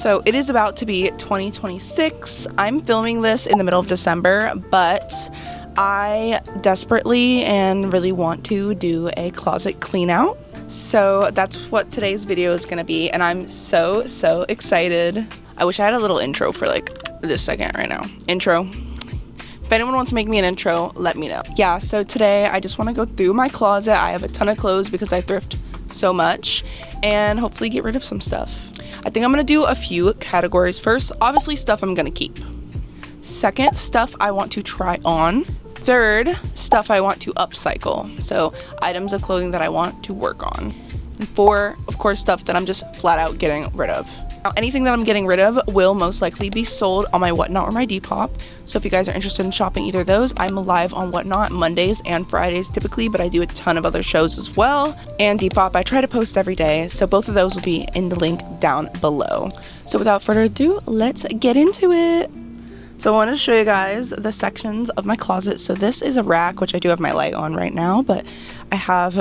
So it is about to be 2026. I'm filming this in the middle of December, but I desperately and really want to do a closet clean out. So that's what today's video is going to be, and I'm so excited. I wish I had a little intro for like this second right now. Intro. If anyone wants to make me an intro, let me know. Yeah, so today I just want to go through my closet. I have a ton of clothes because I thrift so much, and hopefully get rid of some stuff. I think I'm going to do a few categories. First, obviously stuff I'm going to keep. Second, stuff I want to try on. Third, stuff I want to upcycle. So items of clothing that I want to work on. And four, of course, stuff that I'm just flat out getting rid of. Now, anything that I'm getting rid of will most likely be sold on my Whatnot or my Depop. So if you guys are interested in shopping either of those, I'm live on Whatnot Mondays and Fridays typically, but I do a ton of other shows as well. And Depop, I try to post every day. So both of those will be in the link down below. So without further ado, let's get into it. So I wanted to show you guys the sections of my closet. So this is a rack, which I do have my light on right now, but I have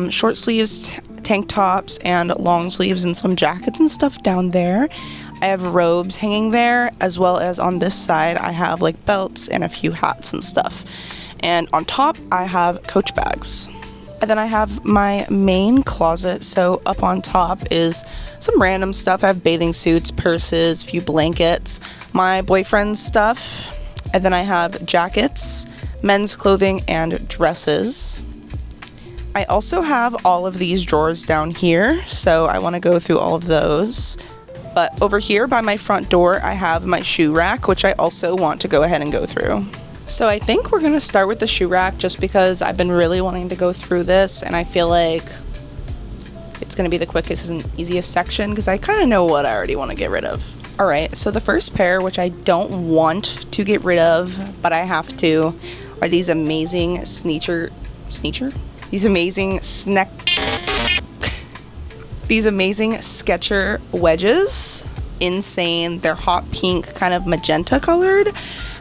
short sleeves, tank tops, and long sleeves, and some jackets and stuff down there. I have robes hanging there, as well as on this side I have like belts and a few hats and stuff. And on top I have Coach bags. And then I have my main closet. So up on top is some random stuff. I have bathing suits, purses, a few blankets, my boyfriend's stuff. And then I have jackets, men's clothing, and dresses. I also have all of these drawers down here, so I want to go through all of those. But over here by my front door, I have my shoe rack, which I also want to go ahead and go through. So I think we're going to start with the shoe rack just because I've been really wanting to go through this, and I feel like it's going to be the quickest and easiest section because I kind of know what I already want to get rid of. Alright, so the first pair, which I don't want to get rid of, but I have to, are these amazing These amazing Sketcher wedges. Insane. They're hot pink, kind of magenta colored.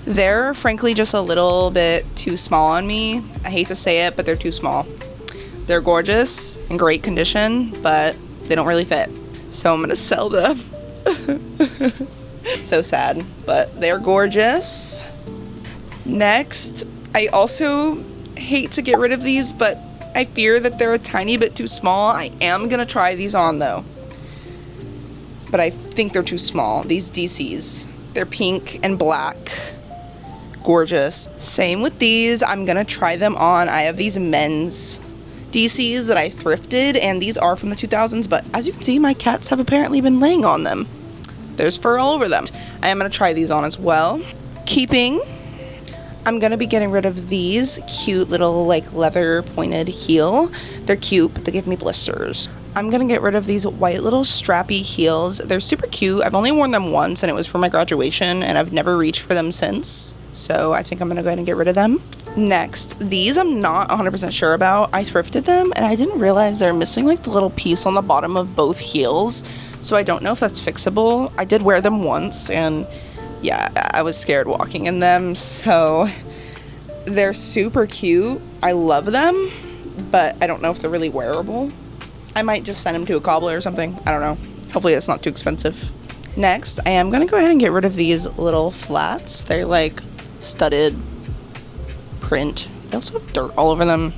They're frankly just a little bit too small on me. I hate to say it, but they're too small. They're gorgeous, in great condition, but they don't really fit. So I'm gonna sell them. So sad, but they're gorgeous. Next, I also hate to get rid of these, but I fear that they're a tiny bit too small. I am gonna try these on though, but I think they're too small. These DCs, they're pink and black, gorgeous. Same with these. I'm gonna try them on. I have these men's DCs that I thrifted, and these are from the 2000s, but as you can see, my cats have apparently been laying on them. There's fur all over them. I am gonna try these on as well. Keeping, I'm gonna be getting rid of these cute little like leather pointed heel. They're cute, but they give me blisters. I'm gonna get rid of these white little strappy heels. They're super cute. I've only worn them once, and it was for my graduation, and I've never reached for them since. So I think I'm gonna go ahead and get rid of them. Next, these I'm not 100% sure about. I thrifted them, and I didn't realize they're missing like the little piece on the bottom of both heels. So I don't know if that's fixable. I did wear them once, and yeah, I was scared walking in them. So they're super cute. I love them, but I don't know if they're really wearable. I might just send them to a cobbler or something. I don't know. Hopefully it's not too expensive. Next, I am going to go ahead and get rid of these little flats. They're like studded print. They also have dirt all over them.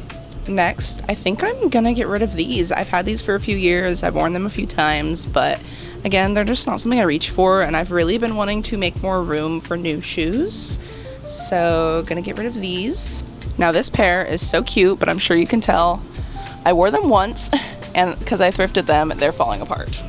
Next, I think I'm going to get rid of these. I've had these for a few years. I've worn them a few times, but again, they're just not something I reach for, and I've really been wanting to make more room for new shoes. So, gonna get rid of these. Now this pair is so cute, but I'm sure you can tell I wore them once, and because I thrifted them, they're falling apart.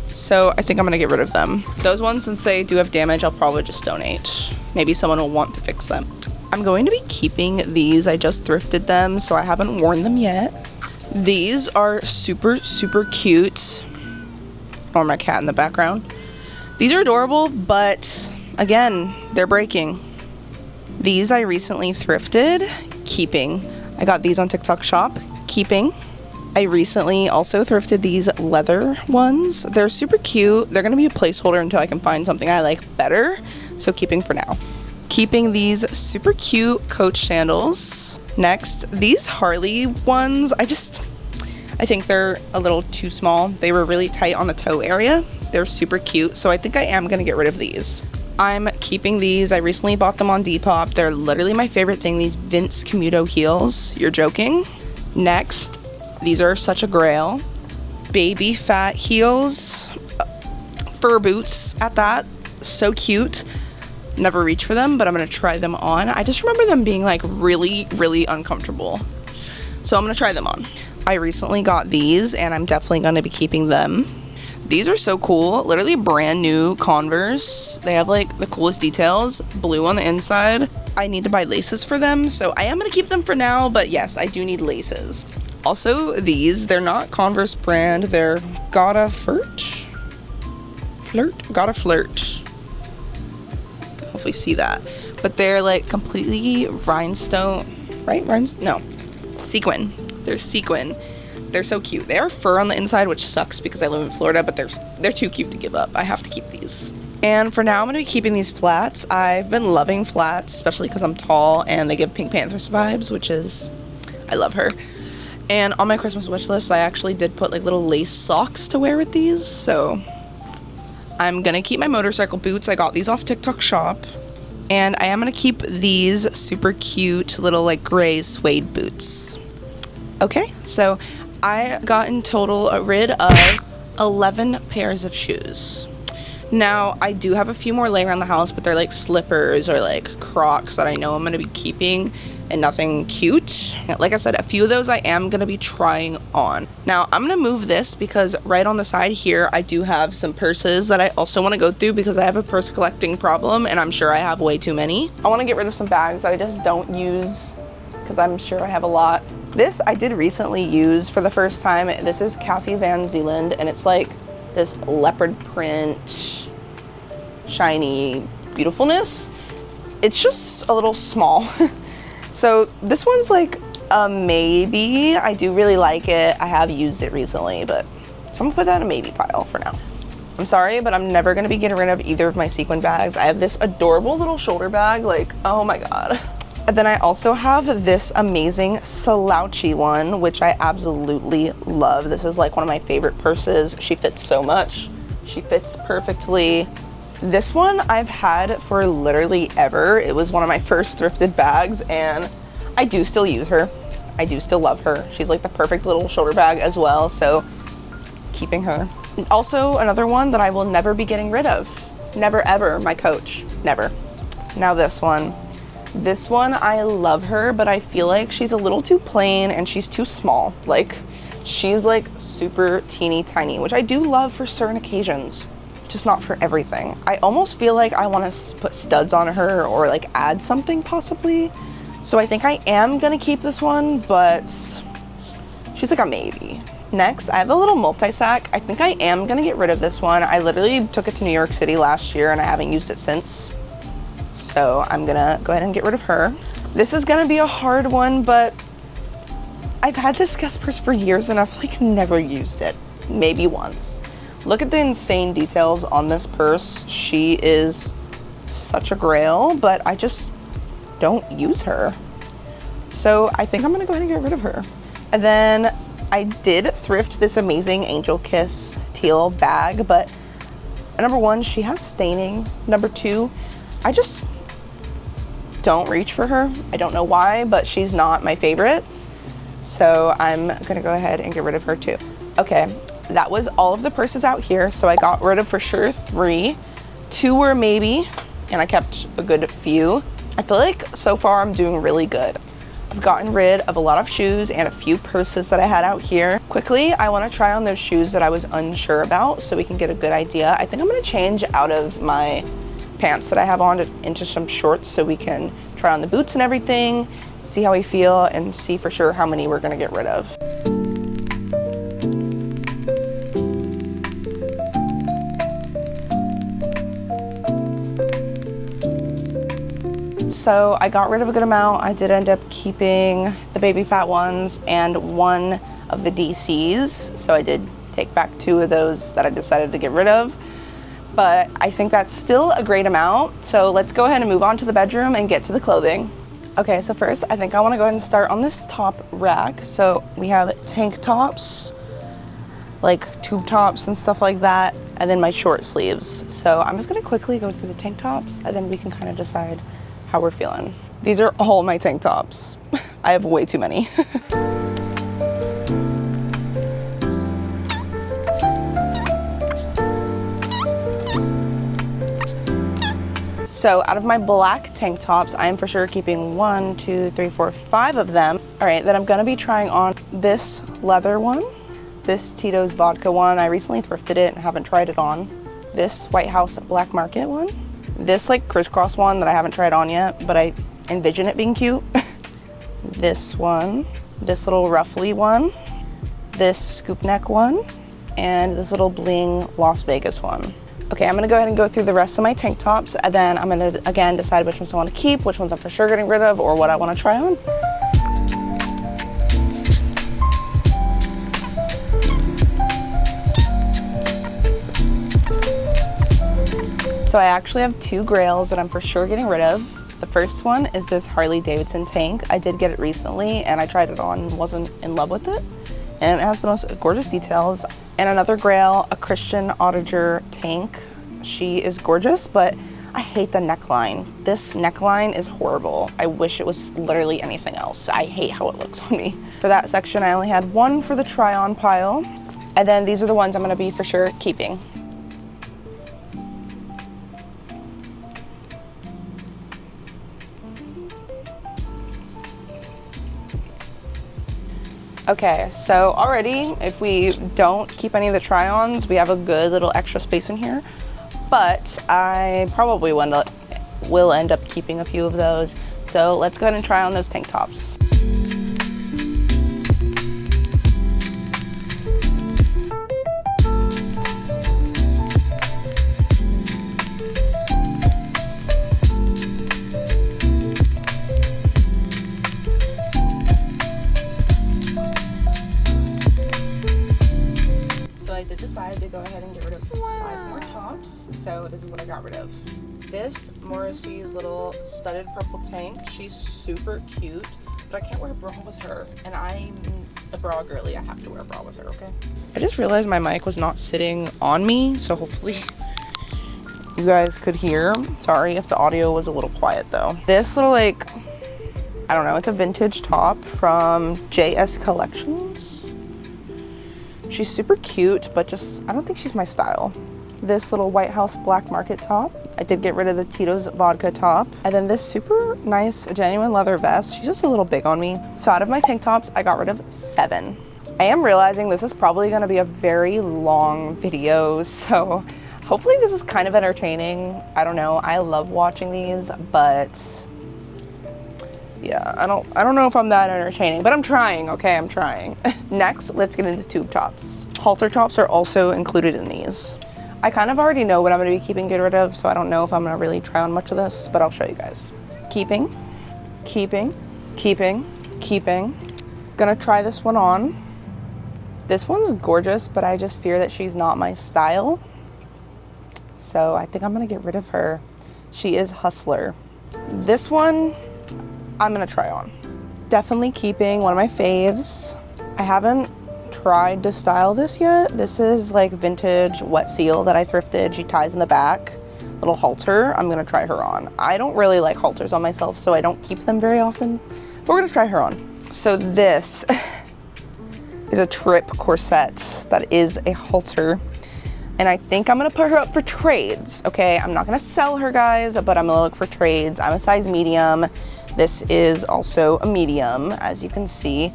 So I think I'm gonna get rid of them. Those ones, since they do have damage, I'll probably just donate. Maybe someone will want to fix them. I'm going to be keeping these. I just thrifted them, so I haven't worn them yet. These are super cute. Or my cat in the background. These are adorable, but again, they're breaking. These I recently thrifted. Keeping. I got these on TikTok Shop. Keeping. I recently also thrifted these leather ones. They're super cute. They're going to be a placeholder until I can find something I like better. So keeping for now. Keeping these super cute Coach sandals. Next, these Harley ones. I think they're a little too small. They were really tight on the toe area, They're super cute, so I think I am gonna get rid of these. I'm keeping these. I recently bought them on Depop. They're literally my favorite thing, these Vince Commuto heels. You're joking? Next, these are such a grail. Baby fat heels, fur boots at that. So cute. Never reach for them, but I'm gonna try them on. I just remember them being like really, really uncomfortable. So I'm gonna try them on. I recently got these and I'm definitely gonna be keeping them. These are so cool, literally brand new Converse. They have like the coolest details, blue on the inside. I need to buy laces for them, so I am gonna keep them for now, but yes, I do need laces. Also, they're not Converse brand, they're Gotta Flirt? Gotta Flirt. Hopefully see that. But they're like completely rhinestone, right? No, sequin. They're sequin. They're so cute. They are fur on the inside, which sucks because I live in Florida, but they're too cute to give up. I have to keep these. And for now, I'm gonna be keeping these flats. I've been loving flats, especially because I'm tall and they give Pink Panthers vibes, which is, I love her. And on my Christmas wish list, I actually did put like little lace socks to wear with these, so I'm gonna keep my motorcycle boots. I got these off TikTok Shop. And I am gonna keep these super cute little like gray suede boots. Okay, so I got in total rid of 11 pairs of shoes. Now, I do have a few more laying around the house, but they're like slippers or like Crocs that I know I'm gonna be keeping and nothing cute. Like I said, a few of those I am gonna be trying on. Now, I'm gonna move this because right on the side here, I do have some purses that I also wanna go through because I have a purse collecting problem and I'm sure I have way too many. I wanna get rid of some bags that I just don't use because I'm sure I have a lot. This I did recently use for the first time. This is Kathy Van Zeeland, and it's like this leopard print, shiny beautifuln's. It's just a little small. So this one's like a maybe. I do really like it. I have used it recently, but so I'm gonna put that in a maybe pile for now. I'm sorry, but I'm never gonna be getting rid of either of my sequin bags. I have this adorable little shoulder bag, like, oh my God. And then I also have this amazing slouchy one, which I absolutely love. This is like one of my favorite purses. She fits so much. She fits perfectly. This one I've had for literally ever. It was one of my first thrifted bags and I do still use her. I do still love her. She's like the perfect little shoulder bag as well, so keeping her. And also another one that I will never be getting rid of. Never ever, my Coach, never. Now this one. This one, I love her, but I feel like she's a little too plain and she's too small. Like, she's like super teeny tiny, which I do love for certain occasions, just not for everything. I almost feel like I want to put studs on her or like add something possibly. So I think I am gonna keep this one, but she's like a maybe. Next, I have a little multi-sack. I think I am gonna get rid of this one. I literally took it to New York City last year and I haven't used it since. So I'm gonna go ahead and get rid of her. This is gonna be a hard one, but I've had this guest purse for years and I've like never used it, maybe once. Look at the insane details on this purse. She is such a grail, but I just don't use her. So I think I'm gonna go ahead and get rid of her. And then I did thrift this amazing Angel Kiss teal bag, but number one, she has staining. Number two, I just don't reach for her. I don't know why, but she's not my favorite. So I'm gonna go ahead and get rid of her too. Okay, that was all of the purses out here. So I got rid of for sure 3. 2 were maybe, and I kept a good few. I feel like so far I'm doing really good. I've gotten rid of a lot of shoes and a few purses that I had out here. Quickly, I wanna try on those shoes that I was unsure about so we can get a good idea. I think I'm gonna change out of my pants that I have on into some shorts so we can try on the boots and everything, see how we feel, and see for sure how many we're gonna get rid of. So I got rid of a good amount. I did end up keeping the baby fat ones and one of the DCs. So I did take back 2 of those that I decided to get rid of. But I think that's still a great amount. So let's go ahead and move on to the bedroom and get to the clothing. Okay, so first I think I wanna go ahead and start on this top rack. So we have tank tops, like tube tops and stuff like that, and then my short sleeves. So I'm just gonna quickly go through the tank tops and then we can kind of decide how we're feeling. These are all my tank tops. I have way too many. So out of my black tank tops, I am for sure keeping 1, 2, 3, 4, 5 of them. All right, then I'm gonna be trying on this leather one, this Tito's vodka one. I recently thrifted it and haven't tried it on. This White House Black Market one. This like crisscross one that I haven't tried on yet, but I envision it being cute. This one, this little ruffly one, this scoop neck one, and this little bling Las Vegas one. Okay, I'm gonna go ahead and go through the rest of my tank tops, and then I'm gonna, again, decide which ones I wanna keep, which ones I'm for sure getting rid of, or what I wanna try on. So I actually have 2 grails that I'm for sure getting rid of. The first one is this Harley Davidson tank. I did get it recently, and I tried it on and wasn't in love with it. And it has the most gorgeous details. And another grail, a Christian Auditor tank. She is gorgeous, but I hate the neckline. This neckline is horrible. I wish it was literally anything else. I hate how it looks on me. For that section, I only had 1 for the try-on pile. And then these are the ones I'm gonna be for sure keeping. Okay, so already, if we don't keep any of the try-ons, we have a good little extra space in here, but I probably will end up keeping a few of those. So let's go ahead and try on those tank tops. Decided to go ahead and get rid of 5 more tops. So this is what I got rid of. This Morrissey's little studded purple tank. She's super cute, but I can't wear a bra with her. And I'm a bra girly. I have to wear a bra with her, okay? I just realized my mic was not sitting on me, so hopefully you guys could hear. Sorry if the audio was a little quiet though. This little like, I don't know, it's a vintage top from JS Collections. She's super cute, but just, I don't think she's my style. This little White House Black Market top. I did get rid of the Tito's vodka top. And then this super nice genuine leather vest. She's just a little big on me. So out of my tank tops, I got rid of 7. I am realizing this is probably gonna be a very long video, so hopefully this is kind of entertaining. I don't know, I love watching these, but yeah, I don't know if I'm that entertaining, but I'm trying, okay, I'm trying. Next, let's get into tube tops. Halter tops are also included in these. I kind of already know what I'm gonna be keeping get rid of, so I don't know if I'm gonna really try on much of this, but I'll show you guys. Keeping, keeping, keeping, keeping. Gonna try this one on. This one's gorgeous, but I just fear that she's not my style. So I think I'm gonna get rid of her. She is Hustler. This one, I'm gonna try on. Definitely keeping, one of my faves. I haven't tried to style this yet. This is like vintage wet seal that I thrifted. She ties in the back, little halter. I'm gonna try her on. I don't really like halters on myself, so I don't keep them very often, but we're gonna try her on. So this is a trip corset that is a halter. And I think I'm gonna put her up for trades, okay? I'm not gonna sell her, guys, but I'm gonna look for trades. I'm a size medium. This is also a medium, as you can see.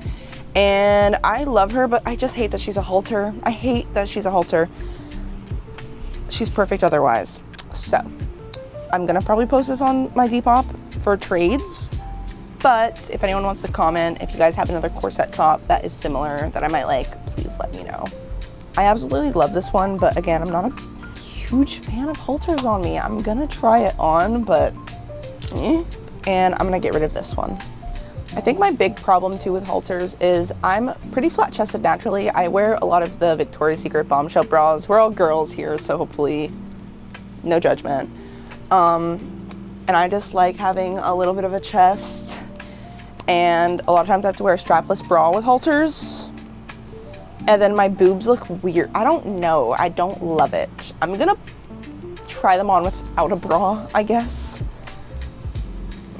And I love her, but I just hate that she's a halter. I hate that she's a halter. She's perfect otherwise. So, I'm gonna probably post this on my Depop for trades. But if anyone wants to comment, if you guys have another corset top that is similar that I might like, please let me know. I absolutely love this one, but again, I'm not a huge fan of halters on me. I'm gonna try it on, but and I'm gonna get rid of this one. I think my big problem too with halters is I'm pretty flat chested naturally. I wear a lot of the Victoria's Secret bombshell bras. We're all girls here, so hopefully no judgment. And I just like having a little bit of a chest, and a lot of times I have to wear a strapless bra with halters. And then my boobs look weird. I don't know. I don't love it. I'm gonna try them on without a bra, I guess.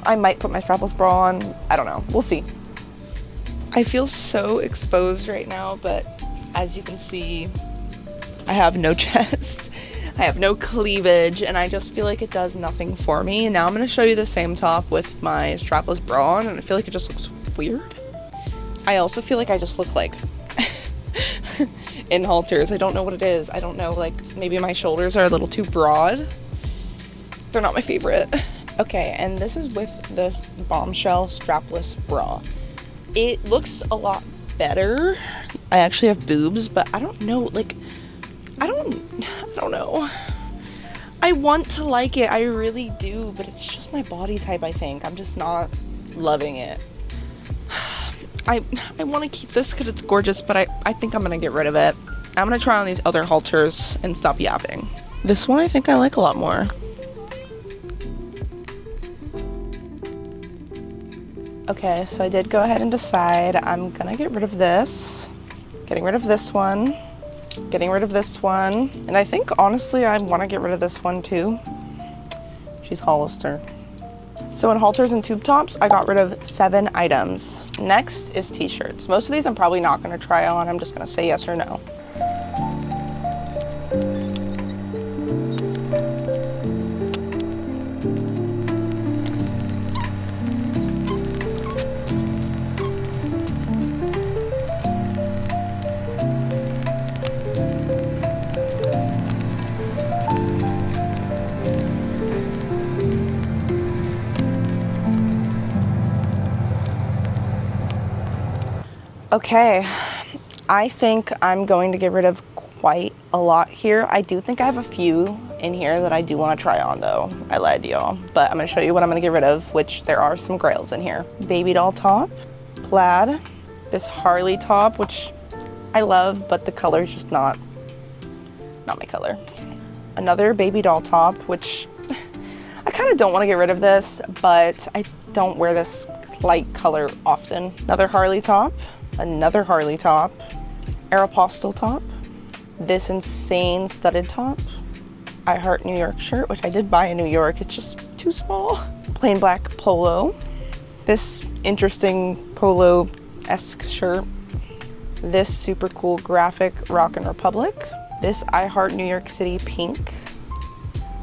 I might put my strapless bra on. I don't know. We'll see. I feel so exposed right now, but as you can see, I have no chest. I have no cleavage, and I just feel like it does nothing for me. Now I'm gonna show you the same top with my strapless bra on, and I feel like it just looks weird. I also feel like I just look like in halters. I don't know what it is. I don't know, like maybe my shoulders are a little too broad. They're not my favorite. Okay, and this is with this bombshell strapless bra. It looks a lot better. I actually have boobs, but I don't know, like, I don't know. I want to like it, I really do, but it's just my body type, I think. I'm just not loving it. I want to keep this because it's gorgeous, but I think I'm going to get rid of it. I'm going to try on these other halters and stop yapping. This one I think I like a lot more. Okay, so I did go ahead and decide I'm going to get rid of this. Getting rid of this one. Getting rid of this one. And I think, honestly, I want to get rid of this one, too. She's Hollister. So in halters and tube tops, I got rid of 7 items. Next is t-shirts. Most of these I'm probably not going to try on. I'm just going to say yes or no. Okay, I think I'm going to get rid of quite a lot here. I do think I have a few in here that I do want to try on though. I lied to y'all, but I'm going to show you what I'm going to get rid of, which there are some grails in here. Baby doll top, plaid, this Harley top, which I love, but the color is just not my color. Another baby doll top, which I kind of don't want to get rid of this, but I don't wear this light color often. Another Harley top. Another Harley top, Aeropostale top, this insane studded top, I Heart New York shirt, which I did buy in New York, it's just too small, plain black polo, this interesting polo-esque shirt, this super cool graphic Rockin' Republic, this I Heart New York City pink,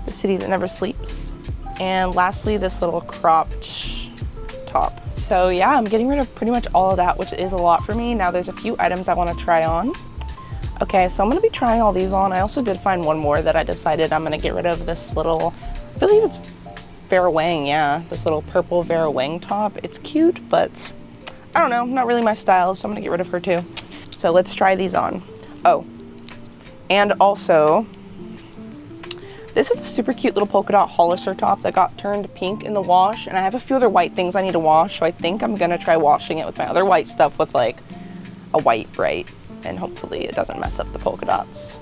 the city that never sleeps, and lastly this little cropped top. So yeah, I'm getting rid of pretty much all of that, which is a lot for me. Now there's a few items I want to try on. Okay, so I'm going to be trying all these on. I also did find one more that I decided I'm going to get rid of, this little, I believe it's Vera Wang, yeah, this little purple Vera Wang top. It's cute, but I don't know, not really my style, so I'm going to get rid of her too. So let's try these on. Oh, and also, this is a super cute little polka dot Hollister top that got turned pink in the wash, and I have a few other white things I need to wash, so I think I'm gonna try washing it with my other white stuff with like a white bright, and hopefully it doesn't mess up the polka dots.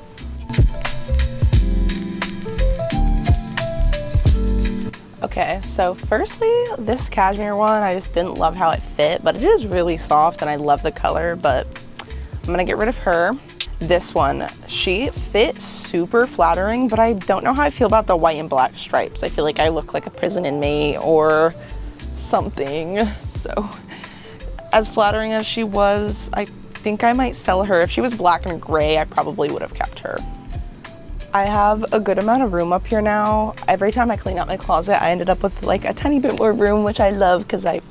Okay, so firstly, this cashmere one, I just didn't love how it fit, but it is really soft and I love the color, but I'm gonna get rid of her. This one, she fits super flattering, but I don't know how I feel about the white and black stripes. I feel like I look like a prison inmate or something. So as flattering as she was, I think I might sell her. If she was black and gray, I probably would have kept her. I have a good amount of room up here now. Every time I clean out my closet, I ended up with like a tiny bit more room, which I love because I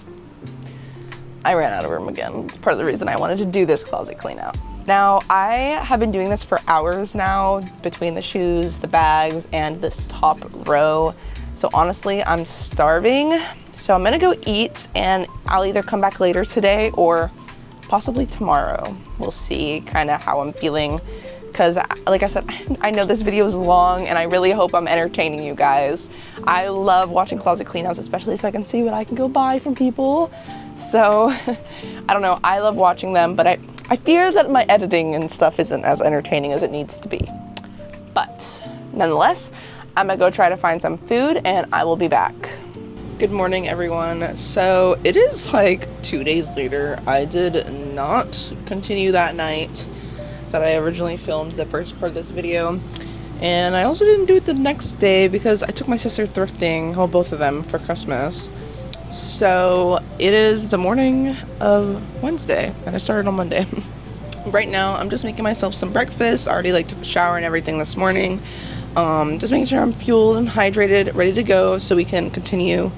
ran out of room again. It's part of the reason I wanted to do this closet clean out. Now, I have been doing this for hours now, between the shoes, the bags, and this top row. So honestly, I'm starving. So I'm gonna go eat, and I'll either come back later today or possibly tomorrow. We'll see kind of how I'm feeling. Because like I said, I know this video is long and I really hope I'm entertaining you guys. I love watching closet cleanouts, especially so I can see what I can go buy from people. So I don't know, I love watching them, but I fear that my editing and stuff isn't as entertaining as it needs to be. But nonetheless, I'm gonna go try to find some food and I will be back. Good morning, everyone. So it is like 2 days later. I did not continue that night. that I originally filmed the first part of this video. And I also didn't do it the next day because I took my sister thrifting, well, both of them, for Christmas. So it is the morning of Wednesday, and I started on Monday. Right now, I'm just making myself some breakfast. I already took a shower and everything this morning. Just making sure I'm fueled and hydrated, ready to go so we can continue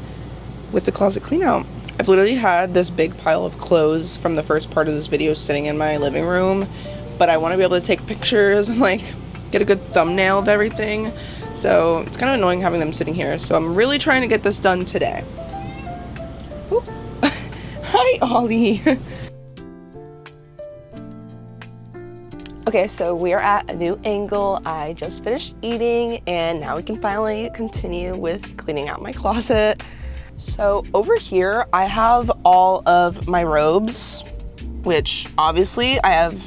with the closet clean out. I've literally had this big pile of clothes from the first part of this video sitting in my living room, but I want to be able to take pictures and get a good thumbnail of everything. So it's kind of annoying having them sitting here. So I'm really trying to get this done today. Hi, Ollie. Okay, so we are at a new angle. I just finished eating and now we can finally continue with cleaning out my closet. So over here, I have all of my robes, which obviously I have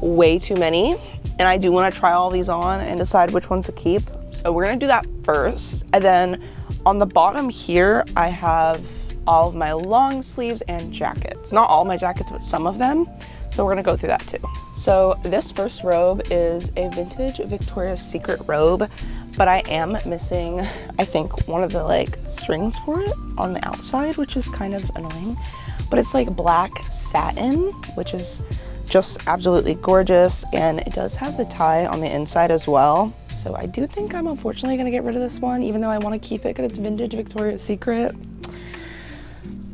way too many. And I do want to try all these on and decide which ones to keep. So we're going to do that first. And then on the bottom here, I have all of my long sleeves and jackets. Not all my jackets, but some of them. So we're going to go through that too. So this first robe is a vintage Victoria's Secret robe, but I am missing, I think, one of the strings for it on the outside, which is kind of annoying. But it's black satin, which is just absolutely gorgeous, and it does have the tie on the inside as well. So I do think I'm unfortunately gonna get rid of this one, even though I want to keep it because it's vintage Victoria's Secret.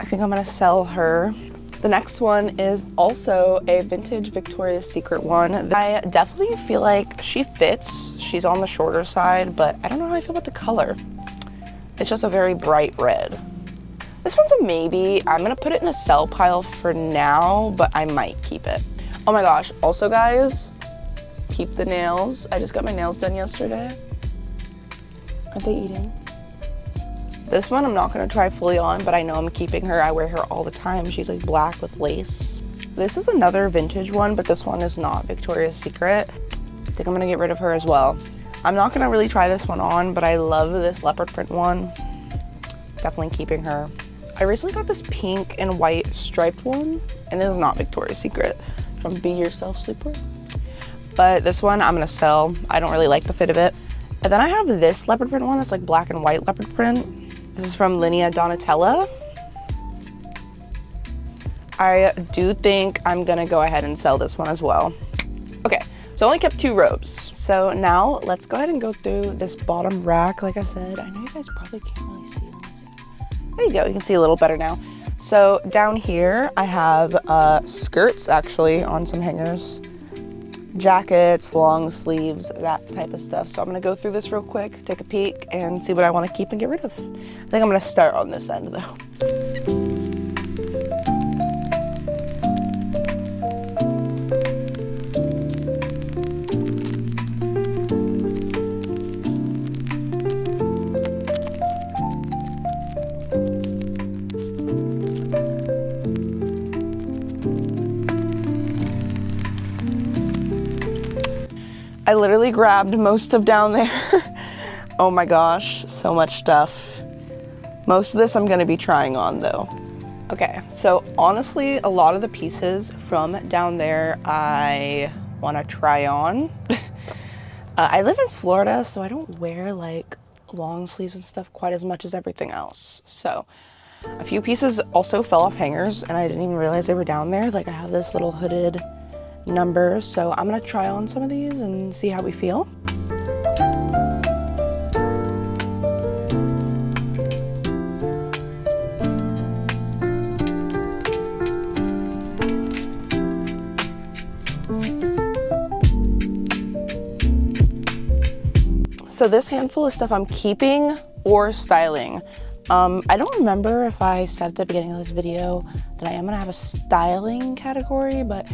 I think I'm gonna sell her. The next one is also a vintage Victoria's Secret one. I definitely feel like she fits. She's on the shorter side, but I don't know how I feel about the color. It's just a very bright red. This one's a maybe. I'm gonna put it in the sell pile for now, but I might keep it. Oh my gosh, also guys, peep the nails. I just got my nails done yesterday. Aren't they eating? This one I'm not gonna try fully on, but I know I'm keeping her. I wear her all the time. She's black with lace. This is another vintage one, but this one is not Victoria's Secret. I think I'm gonna get rid of her as well. I'm not gonna really try this one on, but I love this leopard print one. Definitely keeping her. I recently got this pink and white striped one, and it is not Victoria's Secret, from Be Yourself Sleepwear. But this one I'm gonna sell. I don't really like the fit of it. And then I have this leopard print one that's black and white leopard print. This is from Linea Donatella. I do think I'm gonna go ahead and sell this one as well. Okay, so I only kept 2 robes. So now let's go ahead and go through this bottom rack. Like I said, I know you guys probably can't really see this. There you go, you can see a little better now. So down here, I have skirts actually on some hangers, jackets, long sleeves, that type of stuff. So I'm gonna go through this real quick, take a peek, and see what I wanna keep and get rid of. I think I'm gonna start on this end though. I literally grabbed most of down there. Oh my gosh, so much stuff. Most of this I'm gonna be trying on though. Okay, so honestly, a lot of the pieces from down there I wanna try on. I live in Florida, so I don't wear long sleeves and stuff quite as much as everything else. So a few pieces also fell off hangers and I didn't even realize they were down there. I have this little hooded number, so I'm gonna try on some of these and see how we feel. So this handful of stuff I'm keeping or styling. I don't remember if I said at the beginning of this video that I am gonna have a styling category, but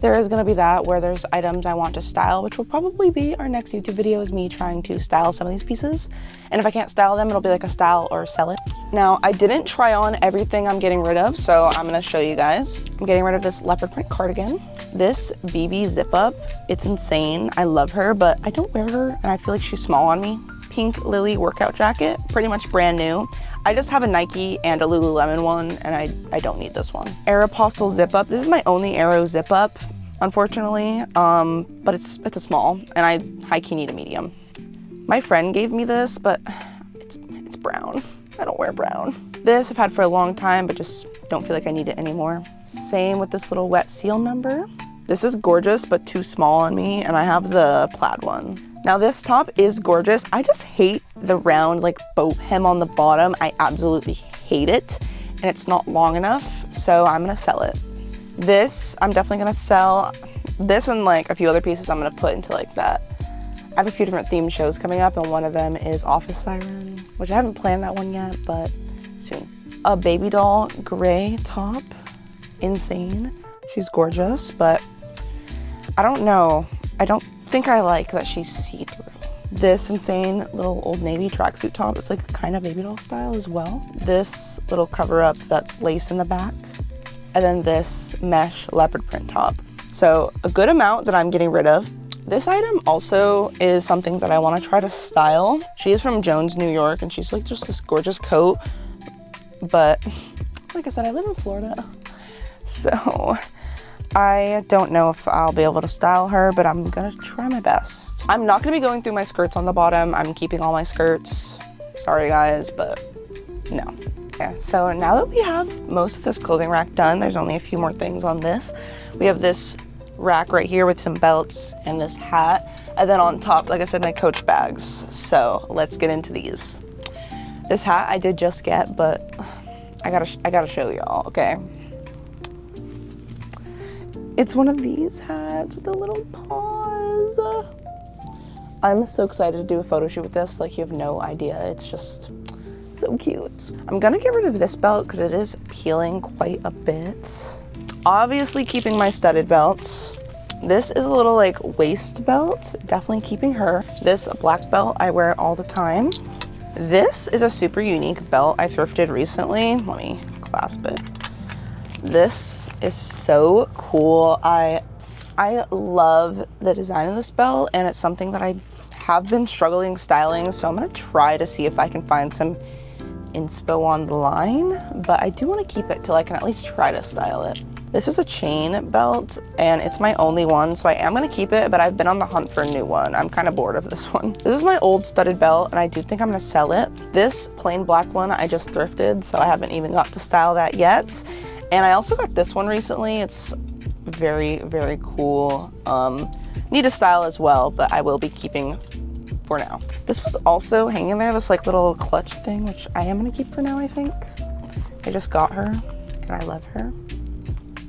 there is gonna be that where there's items I want to style, which will probably be our next YouTube video, is me trying to style some of these pieces. And if I can't style them, it'll be a style or sell it. Now, I didn't try on everything I'm getting rid of, so I'm gonna show you guys. I'm getting rid of this leopard print cardigan. This BB zip up, it's insane. I love her, but I don't wear her and I feel like she's small on me. Pink Lily workout jacket, pretty much brand new. I just have a Nike and a Lululemon one, and I don't need this one. Aeropostale zip up. This is my only Aero zip up. unfortunately, but it's a small, and I high-key need a medium. My friend gave me this, but it's brown. I don't wear brown. This I've had for a long time, but just don't feel like I need it anymore. Same with this little wet seal number. This is gorgeous, but too small on me, and I have the plaid one. Now this top is gorgeous. I just hate the round like boat hem on the bottom. I absolutely hate it, and it's not long enough, so I'm gonna sell it. This, I'm definitely gonna sell. This and like a few other pieces I'm gonna put into like that. I have a few different theme shows coming up, and one of them is Office Siren, which I haven't planned that one yet, but soon. A baby doll gray top, insane. She's gorgeous, but I don't know. I don't think I like that she's see-through. This insane little Old Navy tracksuit top, it's like kind of baby doll style as well. This little cover-up that's lace in the back. And then this mesh leopard print top. So a good amount that I'm getting rid of. This item also is something that I want to try to style. She is from Jones, New York, and she's like just this gorgeous coat. But like I said, I live in Florida, so I don't know if I'll be able to style her, but I'm gonna try my best. I'm not gonna be going through my skirts on the bottom. I'm keeping all my skirts. Sorry guys, but no. Yeah, so now that we have most of this clothing rack done, there's only a few more things on this. We have this rack right here with some belts and this hat, and then on top, like I said, my Coach bags. So let's get into these. This hat I did just get, but I gotta show y'all, okay? It's one of these hats with the little paws. I'm so excited to do a photo shoot with this, like you have no idea. It's just so cute. I'm gonna get rid of this belt because it is peeling quite a bit. Obviously keeping my studded belt. This is a little like waist belt, definitely keeping her. This black belt I wear all the time. This is a super unique belt I thrifted recently. Let me clasp it. This is so cool. I love the design of this belt, and it's something that I have been struggling styling, so I'm gonna try to see if I can find some inspo online, but I do want to keep it till I can at least try to style it. This is a chain belt, and it's my only one, so I am gonna keep it, but I've been on the hunt for a new one. I'm kind of bored of this one. This is my old studded belt, and I do think I'm gonna sell it. This plain black one I just thrifted, so I haven't even got to style that yet. And I also got this one recently. It's very, very cool. Need to style as well, but I will be keeping for now. This was also hanging there, this like little clutch thing, which I am gonna keep for now, I think. I just got her, and I love her.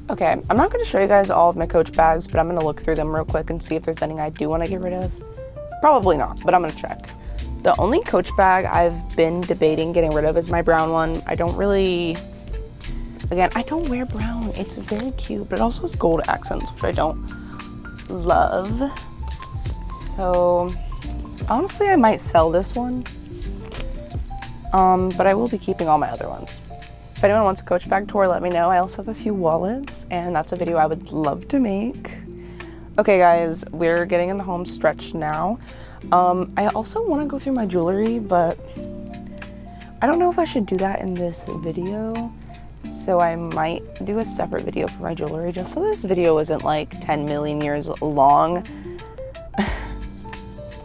Okay, I'm not gonna show you guys all of my Coach bags, but I'm gonna look through them real quick and see if there's anything I do wanna get rid of. Probably not, but I'm gonna check. The only Coach bag I've been debating getting rid of is my brown one. I don't really, again, I don't wear brown. It's very cute, but it also has gold accents, which I don't love. So, honestly, I might sell this one, but I will be keeping all my other ones. If anyone wants a Coach bag tour, let me know. I also have a few wallets, and that's a video I would love to make. Okay guys, we're getting in the home stretch now. I also want to go through my jewelry, but I don't know if I should do that in this video. So I might do a separate video for my jewelry, just so this video isn't like 10 million years long.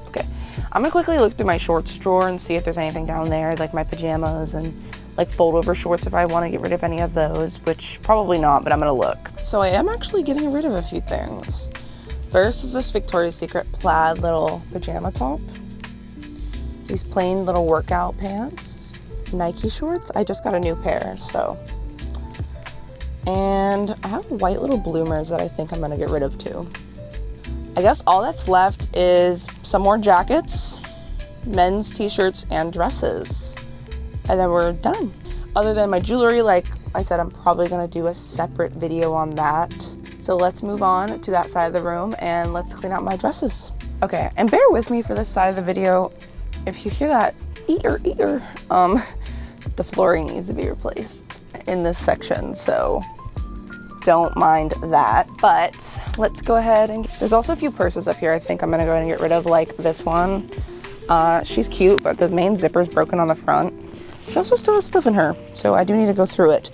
Okay, I'm gonna quickly look through my shorts drawer and see if there's anything down there, like my pajamas and like fold over shorts if I want to get rid of any of those, which probably not, but I'm gonna look. So I am actually getting rid of a few things. First is this Victoria's Secret plaid little pajama top. These plain little workout pants. Nike shorts, I just got a new pair, so. And I have white little bloomers that I think I'm gonna get rid of too. I guess all that's left is some more jackets, men's t-shirts, and dresses. And then we're done. Other than my jewelry, like I said, I'm probably gonna do a separate video on that. So let's move on to that side of the room and let's clean out my dresses. Okay, and bear with me for this side of the video. If you hear that ear, the flooring needs to be replaced in this section, so don't mind that. But let's go ahead and, there's also a few purses up here I think I'm gonna go ahead and get rid of, like this one. She's cute, but the main zipper's broken on the front. She also still has stuff in her, so I do need to go through it.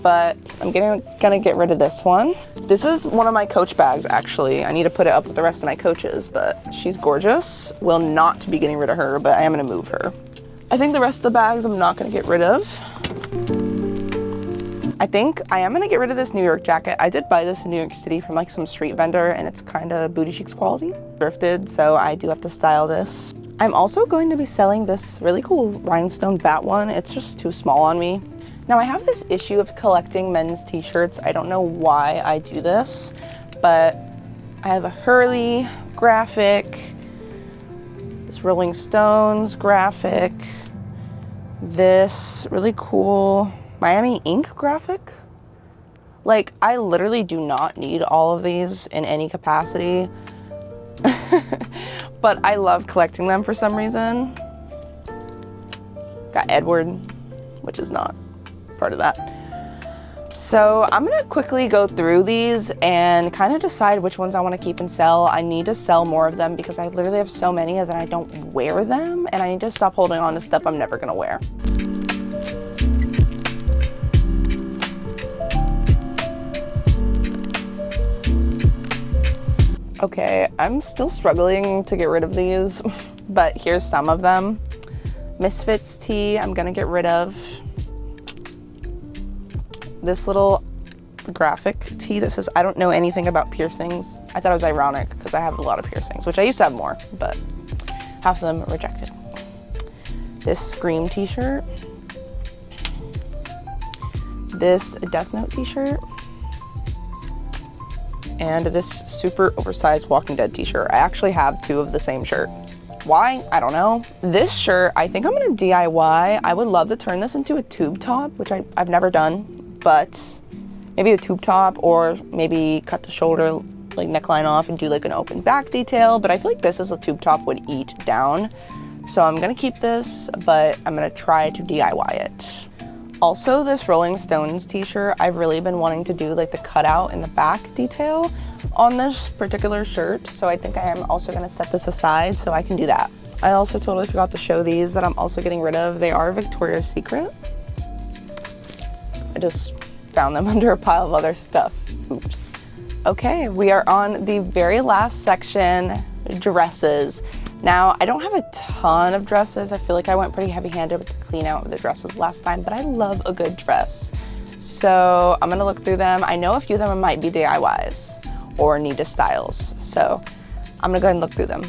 but I'm gonna get rid of this one. This is one of my Coach bags, actually. I need to put it up with the rest of my Coaches, but she's gorgeous. Will not be getting rid of her, but I am gonna move her. I think the rest of the bags I'm not gonna get rid of. I think I am gonna get rid of this New York jacket. I did buy this in New York City from like some street vendor, and it's kind of booty cheeks quality. Thrifted, so I do have to style this. I'm also going to be selling this really cool rhinestone bat one. It's just too small on me. Now I have this issue of collecting men's t-shirts. I don't know why I do this, but I have a Hurley graphic, this Rolling Stones graphic, this really cool Miami Ink graphic. Like, I literally do not need all of these in any capacity, but I love collecting them for some reason. Got Edward, which is not part of that. So I'm gonna quickly go through these and kind of decide which ones I want to keep and sell. I need to sell more of them because I literally have so many that I don't wear them, and I need to stop holding on to stuff I'm never gonna wear. Okay, I'm still struggling to get rid of these, but here's some of them. Misfits tee, I'm gonna get rid of. This little graphic tee that says, I don't know anything about piercings. I thought it was ironic because I have a lot of piercings, which I used to have more, but half of them rejected. This Scream t-shirt. This Death Note t-shirt. And this super oversized Walking Dead t-shirt. I actually have two of the same shirt. Why? I don't know. This shirt, I think I'm gonna DIY. I would love to turn this into a tube top, which I've never done, but maybe a tube top, or maybe cut the shoulder like neckline off and do like an open back detail. But I feel like this as a tube top would eat down. So I'm gonna keep this, but I'm gonna try to DIY it. Also, this Rolling Stones t-shirt, I've really been wanting to do like the cutout in the back detail on this particular shirt. So I think I am also gonna set this aside so I can do that. I also totally forgot to show these that I'm also getting rid of. They are Victoria's Secret. I just found them under a pile of other stuff. Oops. Okay, we are on the very last section, dresses. Now, I don't have a ton of dresses. I feel like I went pretty heavy-handed with the clean out of the dresses last time, but I love a good dress. So I'm gonna look through them. I know a few of them might be DIYs or need to styles. So I'm gonna go ahead and look through them.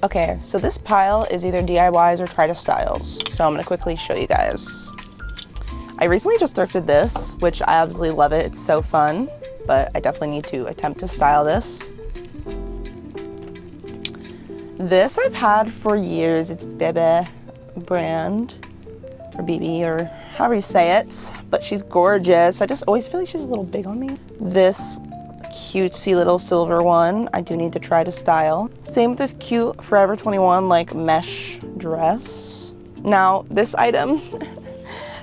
Okay, so this pile is either DIYs or try to styles. So I'm gonna quickly show you guys. I recently just thrifted this, which I absolutely love it. It's so fun, but I definitely need to attempt to style this. This I've had for years. It's Bebe brand, or BB, or however you say it, but she's gorgeous. I just always feel like she's a little big on me. This cutesy little silver one I do need to try to style. Same with this cute Forever 21 like mesh dress. Now this item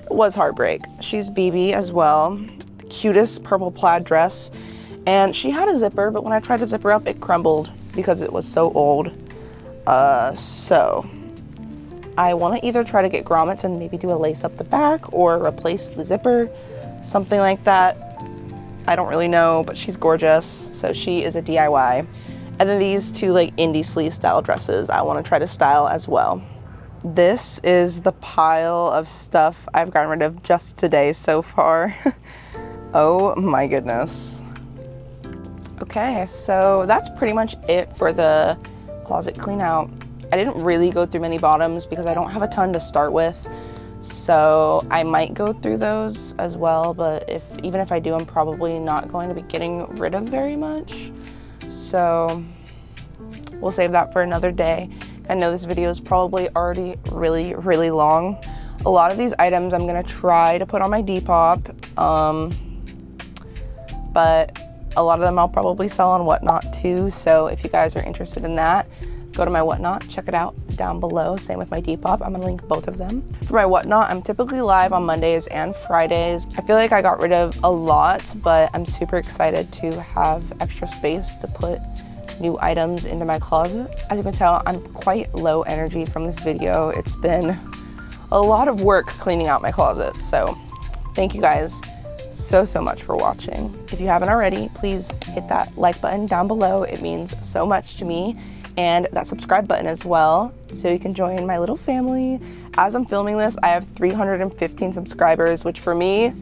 was heartbreak. She's BB as well. The cutest purple plaid dress, and she had a zipper, but when I tried to zip her up it crumbled because it was so old. So I want to either try to get grommets and maybe do a lace up the back or replace the zipper, something like that. I don't really know, but she's gorgeous, so she is a DIY. And then these two like indie sleeve style dresses I want to try to style as well. This is the pile of stuff I've gotten rid of just today so far. Oh my goodness. Okay, so that's pretty much it for the closet clean out. I didn't really go through many bottoms because I don't have a ton to start with. So I might go through those as well, but even if I do, I'm probably not going to be getting rid of very much. So we'll save that for another day. I know this video is probably already really, really long. A lot of these items I'm gonna try to put on my Depop, but a lot of them I'll probably sell on Whatnot too. So if you guys are interested in that, go to my Whatnot, check it out down below. Same with my Depop. I'm gonna link both of them. For my Whatnot, I'm typically live on Mondays and Fridays. I feel like I got rid of a lot, but I'm super excited to have extra space to put new items into my closet. As you can tell, I'm quite low energy from this video. It's been a lot of work cleaning out my closet. So thank you guys so much for watching. If you haven't already, please hit that like button down below. It means so much to me. And that subscribe button as well, so you can join my little family. As I'm filming this, I have 315 subscribers, which for me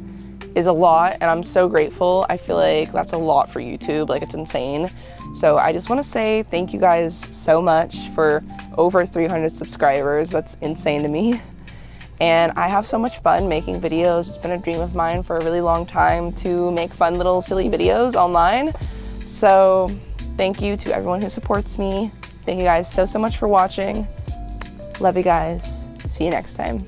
is a lot, and I'm so grateful. I feel like that's a lot for YouTube, like it's insane. So I just wanna say thank you guys so much for over 300 subscribers. That's insane to me. And I have so much fun making videos. It's been a dream of mine for a really long time to make fun little silly videos online. So thank you to everyone who supports me. Thank you guys so much for watching. Love you guys. See you next time.